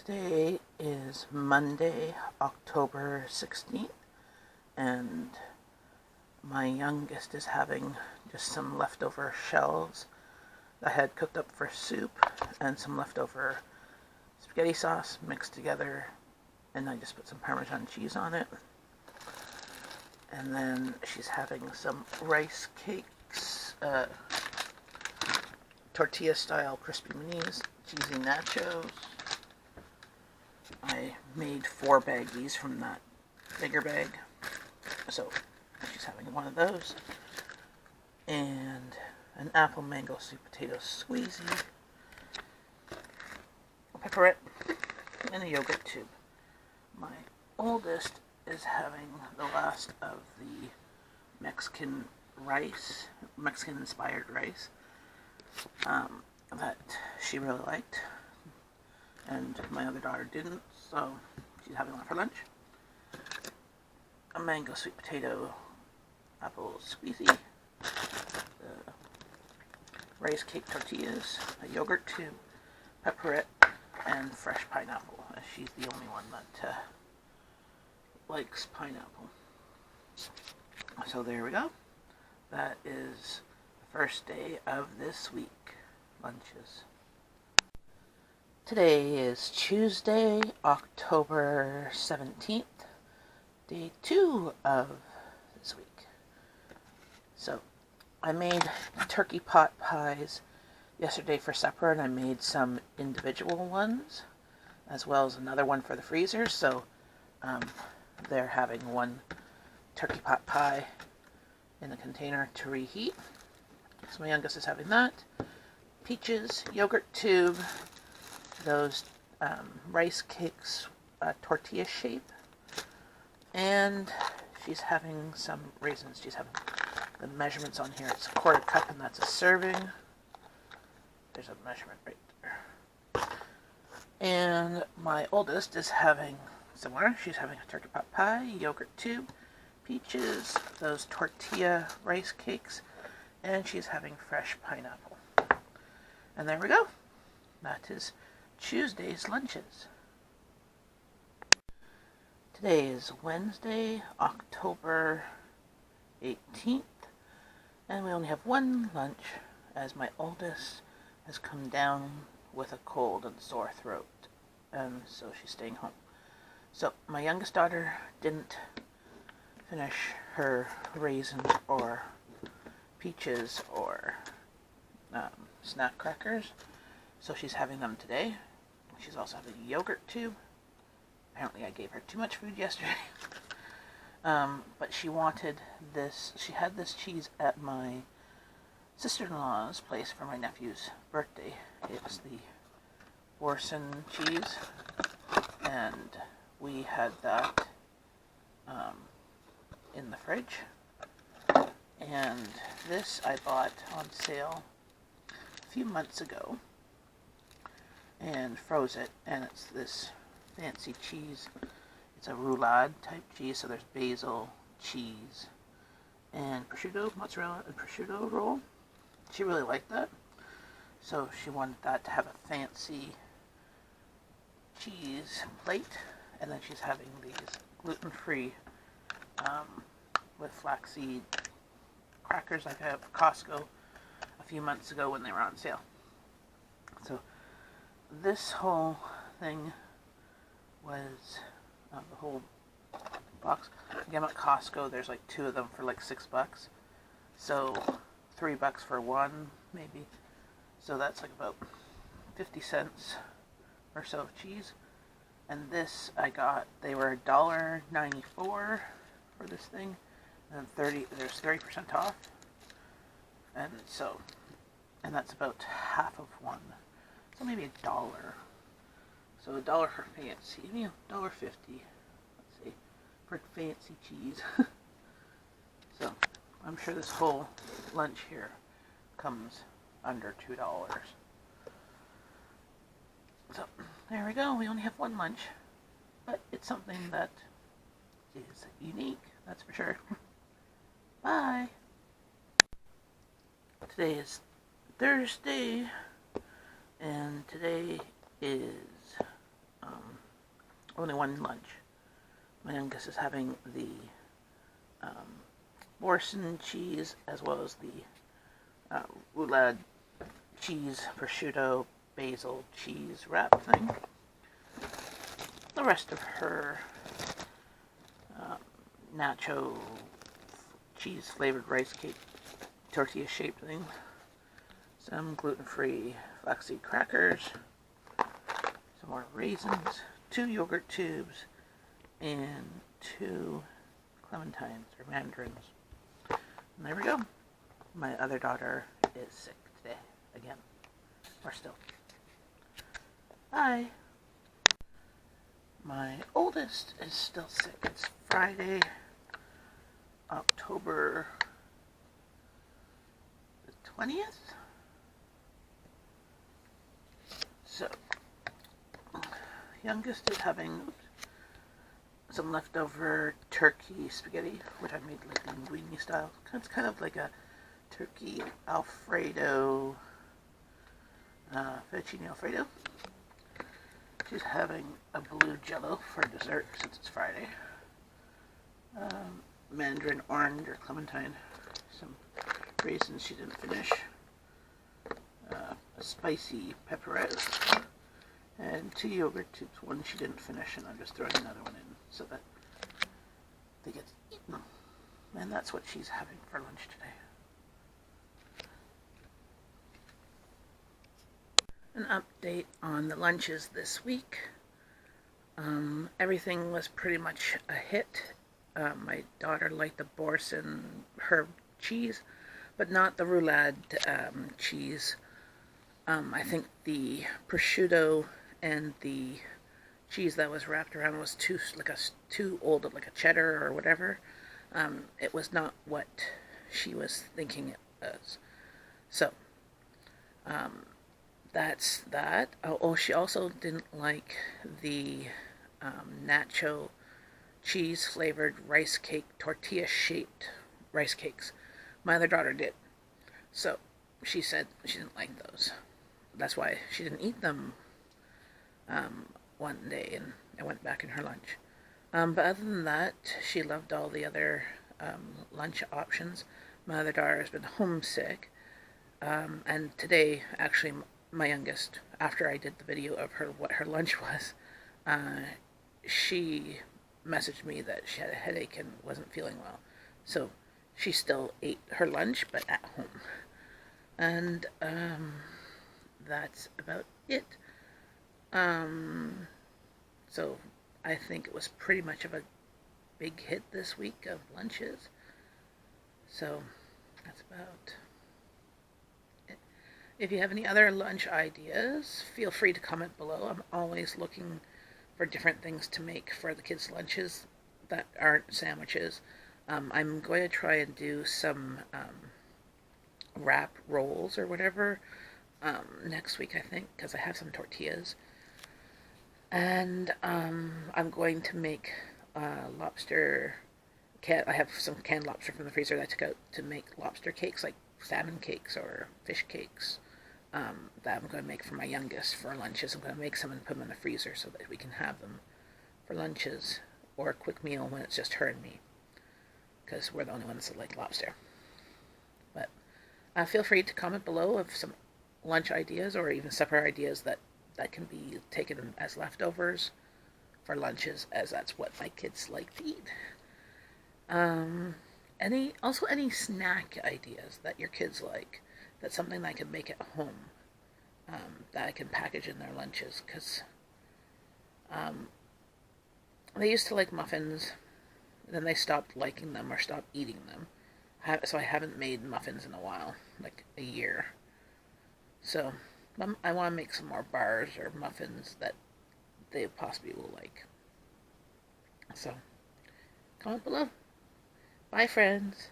Today is Monday, October 16th, and my youngest is having just some leftover shells I had cooked up for soup and some leftover spaghetti sauce mixed together, and I just put some Parmesan cheese on it. And then she's having some rice cakes, tortilla-style crispy minis, cheesy nachos. I made 4 baggies from that bigger bag, so she's having one of those. And an apple mango sweet potato squeezy, a pepperette, and a yogurt tube. My oldest is having the last of the Mexican-inspired rice that she really liked, and my other daughter didn't, so she's having one for lunch. A mango sweet potato apple squeezy, the rice cake tortillas, a yogurt tube, pepperette, and fresh pineapple. She's the only one that likes pineapple. So there we go. That is the first day of this week. Lunches. Today is Tuesday, October 17th, day 2 of this week. So, I made turkey pot pies yesterday for supper, and I made some individual ones, as well as another one for the freezer, so they're having one turkey pot pie in a container to reheat. So my youngest is having that. Peaches, yogurt tube, those rice cakes, tortilla shape, and she's having some raisins. She's having the measurements on here. It's a 1/4 cup, and that's a serving. There's a measurement right there. And my oldest is having similar. She's having a turkey pot pie, yogurt tube, peaches, those tortilla rice cakes, and she's having fresh pineapple. And there we go. That is Tuesday's lunches. Today is Wednesday, October 18th, and we only have one lunch as my oldest has come down with a cold and sore throat, and so she's staying home. So my youngest daughter didn't finish her raisins or peaches or snack crackers, so she's having them today. She's also having a yogurt tube. Apparently I gave her too much food yesterday. But she wanted this. She had this cheese at my sister-in-law's place for my nephew's birthday. It's the Orson cheese, and we had that in the fridge. And this I bought on sale a few months ago and froze it, and it's this fancy cheese. It's a roulade type cheese, so there's basil, cheese, and prosciutto, mozzarella and prosciutto roll. She really liked that, so she wanted that to have a fancy cheese plate. And then she's having these gluten-free with flaxseed crackers I got at Costco a few months ago when they were on sale. So this whole thing was the whole box. Again, at Costco, there's like 2 of them for like $6. So $3 for one, maybe. So that's like about 50 cents or so of cheese. And this I got, they were $1.94 for this thing, and then there's 30% off, and so, and that's about half of one, so maybe $1. So $1 for fancy, $1.50, let's see, for fancy cheese. So I'm sure this whole lunch here comes under $2. So there we go. We only have one lunch, but it's something that is unique, that's for sure. Bye. Today is Thursday, and today is only one lunch. My youngest is having the Morrison cheese as well as the roulade cheese, prosciutto, basil cheese wrap thing. The rest of her nacho cheese flavored rice cake tortilla shaped thing. Some gluten-free flaxseed crackers, some more raisins, 2 yogurt tubes, and 2 clementines or mandarins. And there we go. My other daughter is sick today again, or still. Hi. My oldest is still sick. It's Friday, October the 20th. So, youngest is having some leftover turkey spaghetti, which I made like linguine style. It's kind of like a turkey Alfredo, fettuccine Alfredo. She's having a blue jello for dessert since it's Friday. Mandarin, orange, or clementine. Some raisins she didn't finish. A spicy pepperette. And 2 yogurt tubes. One she didn't finish, and I'm just throwing another one in so that they get eaten. And that's what she's having for lunch today. An update on the lunches this week. Everything was pretty much a hit. My daughter liked the Boursin herb cheese, but not the roulade cheese. I think the prosciutto and the cheese that was wrapped around was too old, like a cheddar or whatever. It was not what she was thinking it was. So, that's that. Oh, she also didn't like the nacho cheese flavored rice cake, tortilla shaped rice cakes. My other daughter did. So she said she didn't like those. That's why she didn't eat them one day, and I went back in her lunch. But other than that, she loved all the other lunch options. My other daughter has been homesick. And today, actually, my youngest, after I did the video of what her lunch was, she messaged me that she had a headache and wasn't feeling well. So she still ate her lunch, but at home. And that's about it. So I think it was pretty much of a big hit this week of lunches. So that's about it. If you have any other lunch ideas, feel free to comment below. I'm always looking for different things to make for the kids' lunches that aren't sandwiches. I'm going to try and do some wrap rolls or whatever next week, I think, because I have some tortillas. And I'm going to make lobster. I have some canned lobster from the freezer that I took out to make lobster cakes, like salmon cakes or fish cakes, that I'm going to make for my youngest for lunches. I'm going to make some and put them in the freezer so that we can have them for lunches or a quick meal when it's just her and me, because we're the only ones that like lobster. But feel free to comment below of some lunch ideas or even supper ideas that can be taken as leftovers for lunches, as that's what my kids like to eat. Any snack ideas that your kids like, that's something that I can make at home, that I can package in their lunches, because they used to like muffins, then they stopped liking them or stopped eating them. So I haven't made muffins in a while, like a year. So I want to make some more bars or muffins that they possibly will like. So comment below. Bye, friends.